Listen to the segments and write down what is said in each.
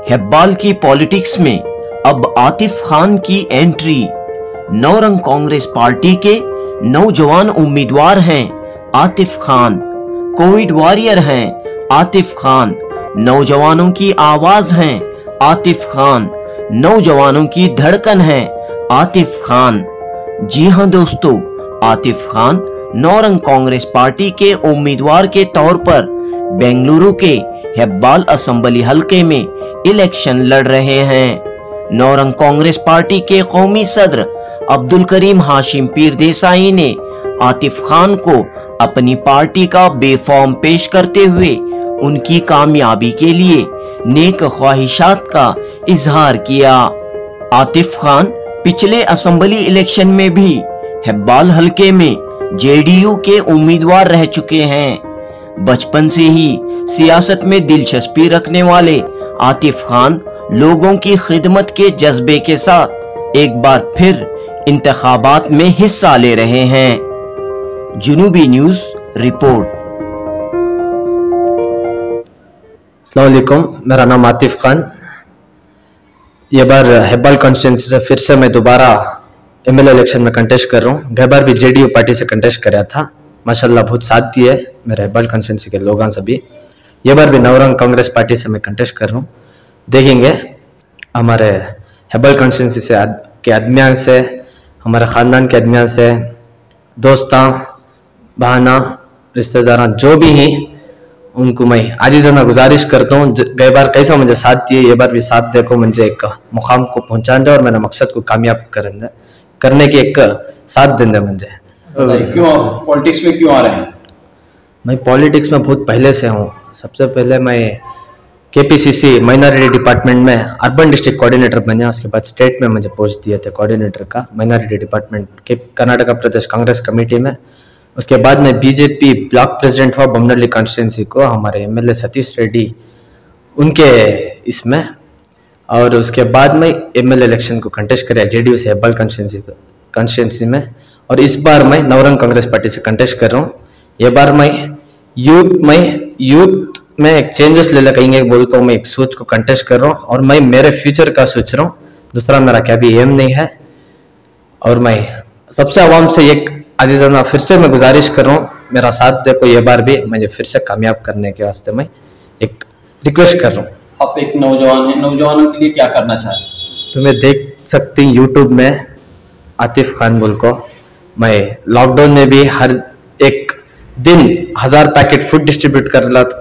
हेब्बाल की पॉलिटिक्स में अब आतिफ खान की एंट्री। नौरंग कांग्रेस पार्टी के नौजवान उम्मीदवार हैं आतिफ खान, कोविड वॉरियर हैं आतिफ खान, नौजवानों की आवाज हैं आतिफ खान, नौजवानों की धड़कन है आतिफ खान। जी हां दोस्तों, आतिफ खान नौरंग कांग्रेस पार्टी के उम्मीदवार के तौर पर बेंगलुरु के हेब्बाल असेंबली हलके में इलेक्शन लड़ रहे हैं। नौरंग कांग्रेस पार्टी के कौमी सदर अब्दुल करीम हाशिम पीर देसाई ने आतिफ खान को अपनी पार्टी का बेफॉर्म पेश करते हुए उनकी कामयाबी के लिए नेक ख्वाहिशात का इजहार किया। आतिफ खान पिछले असेंबली इलेक्शन में भी हेब्बाल हलके में जेडीयू के उम्मीदवार रह चुके हैं। बचपन से ही सियासत में दिलचस्पी रखने वाले आतिफ खान लोगों की खिदमत के जज्बे के साथ एक बार फिर इंतखाबात में हिस्सा ले रहे हैं। जुनूबी न्यूज रिपोर्ट। अस्सलाम वालेकुम, मेरा नाम आतिफ खान। ये बार हेब्बाल कॉन्स्टिट्यूंसी से फिर से मैं दोबारा एमएलए इलेक्शन में कंटेस्ट कर रहा हूँ। गई बार भी जेडीयू पार्टी से कंटेस्ट कराया था, माशाल्लाह बहुत साथ दिए मेरे हेब्बाल कॉन्स्टिट्यूंसी के लोगों से भी। ये बार भी नौरंग कांग्रेस पार्टी से मैं कंटेस्ट कर रहा हूँ। देखेंगे हमारे हेब्बाल कॉन्स्टिट्यूंसी से के आदमियान से, हमारे ख़ानदान के आदमियान से, दोस्तां बहाना रिश्तेदार जो भी हैं, उनको मैं आजीज़ाना गुजारिश करता हूँ गई बार कैसा मुझे साथ दिए, ये बार भी साथ देखो, मुझे एक मुकाम को पहुँचा दे और मेरे मकसद को कामयाब करने की एक साथ देंगे मुझे। क्यों पॉलिटिक्स में क्यों आ रहे हैं? मैं पॉलिटिक्स में बहुत पहले से हूँ। सबसे पहले मैं केपीसीसी माइनॉरिटी डिपार्टमेंट में अर्बन डिस्ट्रिक्ट कोऑर्डिनेटर बना, उसके बाद स्टेट में मुझे पोस्ट दिए थे कोऑर्डिनेटर का माइनॉरिटी डिपार्टमेंट के कर्नाटका प्रदेश कांग्रेस कमेटी में। उसके बाद मैं बीजेपी ब्लॉक प्रेसिडेंट हुआ बमनल्ली कॉन्स्टिट्यूंसी को, हमारे एमएलए सतीश रेड्डी उनके इसमें। और उसके बाद मैं एमएलए इलेक्शन को कंटेस्ट कराया जेडीयू से हेब्बाल कॉन्स्टिट्यूंसी में। और इस बार मैं नौरंग कांग्रेस पार्टी से कंटेस्ट कर रहा हूँ। ये बार मैं यूथ में एक चेंजेस ले कहेंगे बोल को मैं एक सोच को कंटेस्ट कर रहा हूँ और मैं मेरे फ्यूचर का सोच रहा हूँ, दूसरा मेरा क्या भी एम नहीं है। और मैं सबसे आवाम से एक अजीज़ाना फिर से मैं गुजारिश कर रहा हूँ, मेरा साथ देखो, ये बार भी मुझे फिर से कामयाब करने के वास्ते मैं एक रिक्वेस्ट कर रहा हूँ। आप एक नौजवान हैं, नौजवानों के लिए क्या करना चाहते हैं? तुम्हें देख सकती यूट्यूब में आतिफ खान बोल को, मैं लॉकडाउन में भी हर एक दिन 1000 पैकेट फूड डिस्ट्रीब्यूट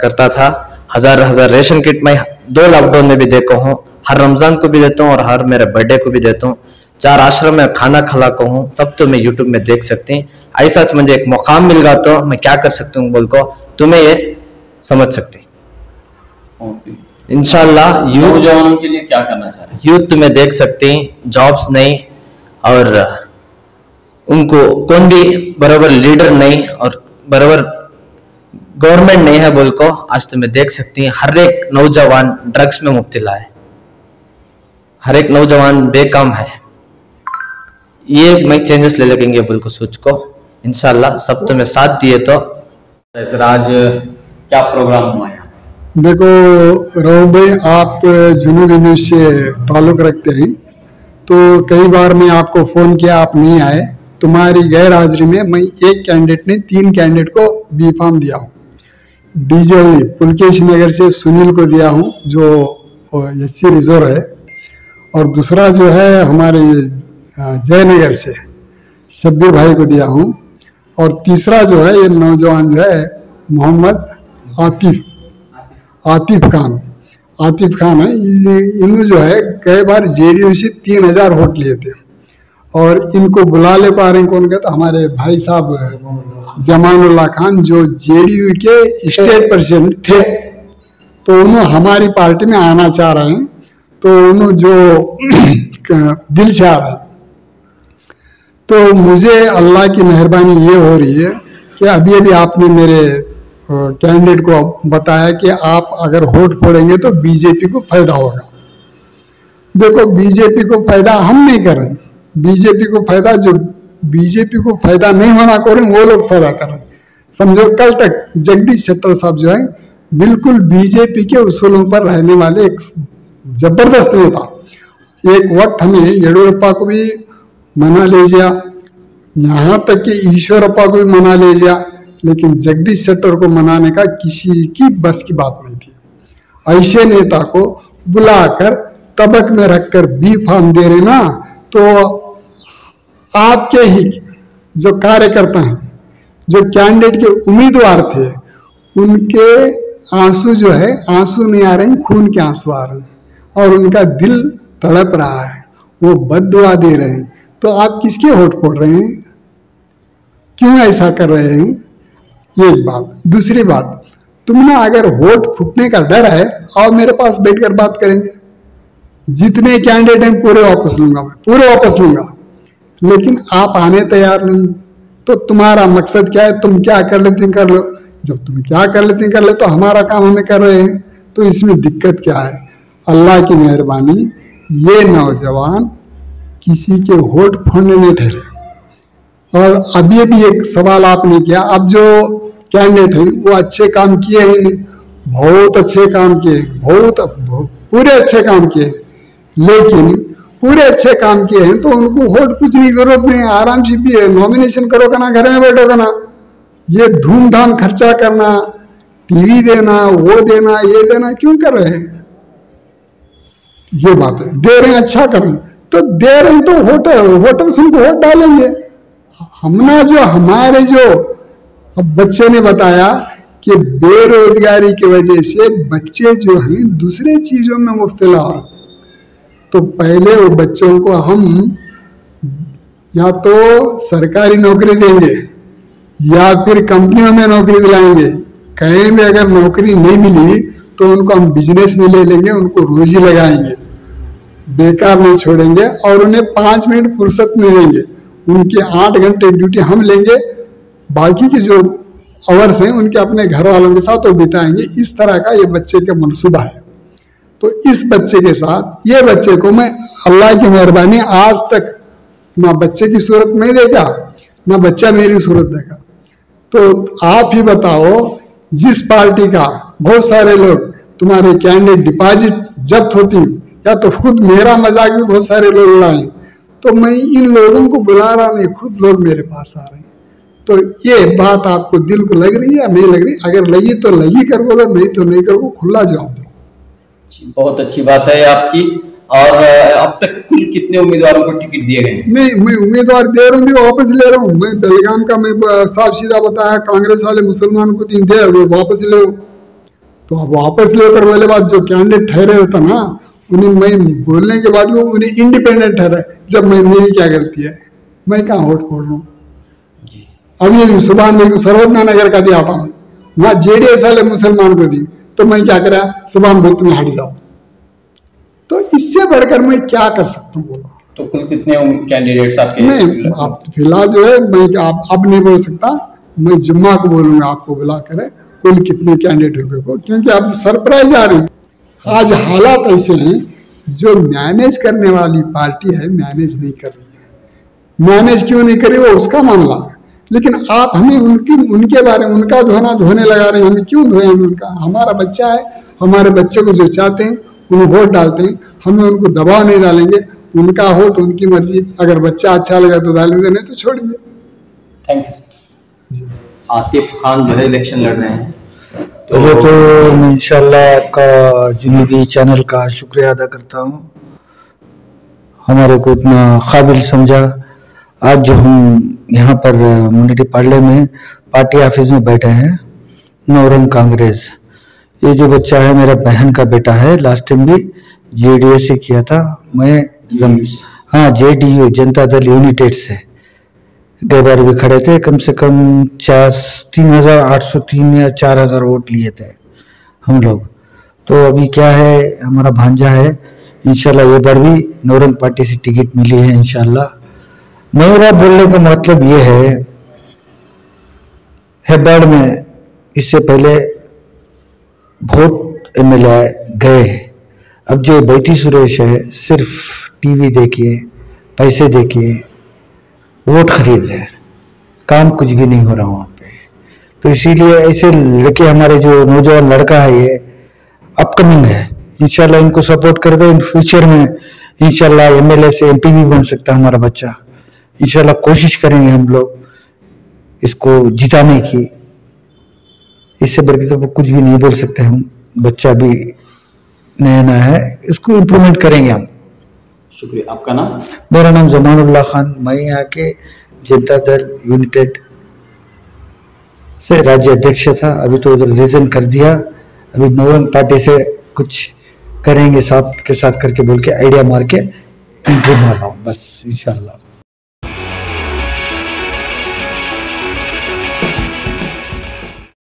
करता था, हजार रेशन किट मैं 2 लॉकडाउन में भी देखा हूँ, हर रमजान को भी देता हूँ और हर मेरे बर्थडे को भी देता हूँ। 4 आश्रम में खाना खिला को हूँ, सब तो मैं यूट्यूब में देख सकते हैं। ऐसा मुझे एक मौका मिल गया तो मैं क्या कर सकती हूँ बोल को तुम्हें ये समझ सकते हैं। इंशाल्लाह नौजवानों के लिए क्या करना चाह रहे हैं? यूथ तुम्हें देख सकते हैं, जॉब्स नहीं और उनको कौन भी बराबर लीडर नहीं और बराबर गवर्नमेंट नहीं है बोल को आज तुम्हें देख सकती हैं। हर एक नौजवान ड्रग्स में मुब्तला है, हर एक नौजवान बेकाम है। ये मैं चेंजेस ले लगेंगे बोल को सोच को, इंशाल्लाह सब तुम्हें साथ दिए तो। आज क्या प्रोग्राम हुआ है? देखो राहुल भाई, आप जुनूबी न्यूज से ताल्लुक़ रखते हैं, तो कई बार मैं आपको फ़ोन किया, आप नहीं आए। तुम्हारी गैर हाजिरी में मैं एक कैंडिडेट ने 3 कैंडिडेट को बी फार्म दिया हूँ। डीजोली पुलकेश नगर से सुनील को दिया हूँ जो एससी रिजर्व है, और दूसरा जो है हमारे जयनगर से शब्बीर भाई को दिया हूँ, और तीसरा जो है ये नौजवान जो है मोहम्मद आतिफ खान है। इन्होंने जो है कई बार जेडीयू से 3000 वोट लिए थे, और इनको बुला ले पा रहे हैं कौन कहता, हमारे भाई साहब जमानुल्लाह खान जो जेडीयू के स्टेट प्रेसिडेंट थे, तो उन्होंने हमारी पार्टी में आना चाह रहे हैं। तो उन्होंने जो दिल से आ रहा है, तो मुझे अल्लाह की मेहरबानी ये हो रही है कि अभी आपने मेरे कैंडिडेट को बताया कि आप अगर वोट फोड़ेंगे तो बीजेपी को फायदा होगा। देखो बीजेपी को फायदा हम नहीं कर रहे हैं, बीजेपी को फायदा जो बीजेपी को फायदा नहीं होना को रहे वो लोग फायदा कर रहे हैं। समझो कल तक जगदीश शेट्टर साहब जो है बिल्कुल बीजेपी के उसूलों पर रहने वाले एक जबरदस्त नेता। एक वक्त हमें येडियुरप्पा को भी मना ले गया, यहाँ तक कि ईश्वरप्पा को भी मना ले गया, लेकिन जगदीश शेट्टर को मनाने का किसी की बस की बात नहीं थी। ऐसे नेता को बुलाकर तबक में रखकर बी फार्म दे रहे ना, तो आपके ही जो कार्यकर्ता हैं, जो कैंडिडेट के उम्मीदवार थे, उनके आंसू जो है, आंसू नहीं आ रहे हैं, खून के आंसू आ रहे हैं और उनका दिल तड़प रहा है, वो बद्दुआ दे रहे हैं। तो आप किसके वोट फोड़ रहे हैं? क्यों ऐसा कर रहे हैं? ये एक बात। दूसरी बात, तुमने अगर वोट फूटने का डर है, आओ मेरे पास बैठकर बात करेंगे। जितने कैंडिडेट हैं पूरे वापस लूंगा, मैं पूरे वापस लूंगा, लेकिन आप आने तैयार नहीं। तो तुम्हारा मकसद क्या है? तुम क्या कर लेते कर लो, जब तुम क्या कर लेते कर लो तो हमारा काम हमें कर रहे हैं, तो इसमें दिक्कत क्या है? अल्लाह की मेहरबानी, ये नौजवान किसी के वोट फोड़ने नहीं ठहरे। और अभी भी एक सवाल आपने किया, अब जो कैंडिडेट है वो अच्छे काम किए हैं नहीं, बहुत अच्छे काम किए, बहुत पूरे अच्छे काम किए, लेकिन पूरे अच्छे काम किए हैं तो उनको वोट पूछने की जरूरत नहीं है। आराम से भी नॉमिनेशन करो का ना, घर में बैठो का ना। ये धूमधाम खर्चा करना, टीवी देना, वो देना, ये देना क्यों कर रहे हैं? ये बात है, दे रहे हैं अच्छा करें, तो दे रहे हैं तो वोटर्स उनको वोट डालेंगे। हमने जो हमारे जो अब बच्चे ने बताया कि बेरोजगारी की वजह से बच्चे जो हैं दूसरे चीजों में मुब्तला हो रहे, तो पहले वो बच्चों को हम या तो सरकारी नौकरी देंगे या फिर कंपनियों में नौकरी दिलाएंगे। कहीं भी अगर नौकरी नहीं मिली तो उनको हम बिजनेस में ले लेंगे, उनको रोजी लगाएंगे, बेकार नहीं छोड़ेंगे और उन्हें 5 मिनट फुर्सत नहीं देंगे। उनकी 8 घंटे ड्यूटी हम लेंगे, बाकी के जो आवर्स हैं उनके अपने घर वालों के साथ वो बिताएंगे। इस तरह का ये बच्चे का मनसूबा है। तो इस बच्चे के साथ, ये बच्चे को मैं अल्लाह की मेहरबानी आज तक ना बच्चे की सूरत में देखा, ना बच्चा मेरी सूरत देखा। तो आप ही बताओ, जिस पार्टी का बहुत सारे लोग तुम्हारे कैंडिडेट डिपॉजिट जब्त होती, या तो खुद मेरा मजाक भी बहुत सारे लोग उड़ाए, तो मैं इन लोगों को बुला रहा नहीं, खुद लोग मेरे पास आ रहे हैं। तो ये बात आपको दिल को लग रही है या नहीं लग रही? अगर लगी तो लगी कर बोलो, नहीं तो नहीं कर, खुला जवाब दो। बहुत अच्छी बात है आपकी। और अब तक कुल कितने उम्मीदवारों को टिकट दिए गए? नहीं, मैं उम्मीदवार दे रहा हूँ, वापस ले रहा हूँ। मैं बेलगाम का मैं साफ सीधा बताया, कांग्रेस वाले मुसलमान को दे, वो वापस ले। तो अब वापस लेकर वाले बात, जो कैंडिडेट ठहरे होता ना, उन्हें मैं बोलने के बाद वो उन्हें इंडिपेंडेंट ठहरा। जब मैं, मेरी क्या गलती है? मैं कहाँ वोट फोड़ रहा हूँ? अभी सुबह में सर्वज्ञा नगर का दिया था, मैं वहाँ जेडीएस वाले मुसलमान को दी, तो मैं क्या करा? सुबह में बोलते हट जाओ। तो इससे बढ़कर मैं क्या कर सकता हूँ बोलो? तो कुल कितने कैंडिडेट्स आपके? नहीं, आप फिलहाल जो है मैं अब नहीं बोल सकता, मैं जुम्मा को बोलूंगा आपको बुला कर कुल कितने कैंडिडेट हो गए, क्योंकि आप सरप्राइज आ रहे हैं। आज हालात ऐसे हैं, जो मैनेज करने वाली पार्टी है मैनेज नहीं कर रही है। मैनेज क्यों नहीं कर रही वो उसका मामला है, लेकिन आप हमें उनके बारे में उनका धोने लगा रहे हैं। हमें क्यों धोए? उनका, हमारा बच्चा है, हमारे बच्चे को जो चाहते हैं उन्हें वोट डालते हैं, हमें उनको दबाव नहीं डालेंगे। उनका वोट, उनकी मर्जी, अगर बच्चा अच्छा लगा तो डालेंगे, नहीं तो छोड़ देंगे। Thank you. आतिफ खान जो है इलेक्शन लड़ रहे हैं, तो मैं इंशाल्लाह आपका जुनूबी चैनल का शुक्रिया अदा करता हूँ, हमारे को इतना काबिल समझा। आज जो हम यहाँ पर म्यूनिटी पार्ले में पार्टी ऑफिस में बैठे हैं, नौरंग कांग्रेस, ये जो बच्चा है मेरा बहन का बेटा है, लास्ट टाइम भी जेडीएस से किया था मैं, हाँ जेडीयू जनता दल यूनाइटेड से गए बार भी खड़े थे, कम से कम 3,803 या 4,000 वोट लिए थे हम लोग। तो अभी क्या है, हमारा भांजा है, इंशाल्लाह ये बार भी नौरंग पार्टी से टिकट मिली है इंशाल्लाह। मेरा बोलने का मतलब ये है, हेब्बाड़ में इससे पहले बहुत एमएलए गए, अब जो बैठी सुरेश है सिर्फ टीवी देखिए, पैसे देखिए, वोट खरीद रहे, काम कुछ भी नहीं हो रहा वहाँ पे। तो इसीलिए ऐसे लड़के, हमारे जो नौजवान लड़का है ये अपकमिंग है, इंशाल्लाह इनको सपोर्ट कर दो। इन फ्यूचर में इंशाल्लाह एमएलए से एमपी भी बन सकता है हमारा बच्चा। इंशाल्लाह कोशिश करेंगे हम लोग इसको जिताने की। इससे बढ़ के तो कुछ भी नहीं बोल सकते हम। बच्चा भी नया नया है, इसको इम्प्रूवमेंट करेंगे हम। शुक्रिया। आपका नाम? मेरा नाम जमानुल्लाह खान, मैं यहाँ के जनता दल यूनाइटेड से राज्य अध्यक्ष था। अभी तो उधर रिजाइन कर दिया। अभी नौरंग पार्टी से कुछ करेंगे साथ के साथ करके बोल के आइडिया मार के एंट्री मार रहा हूँ बस इंशाल्लाह।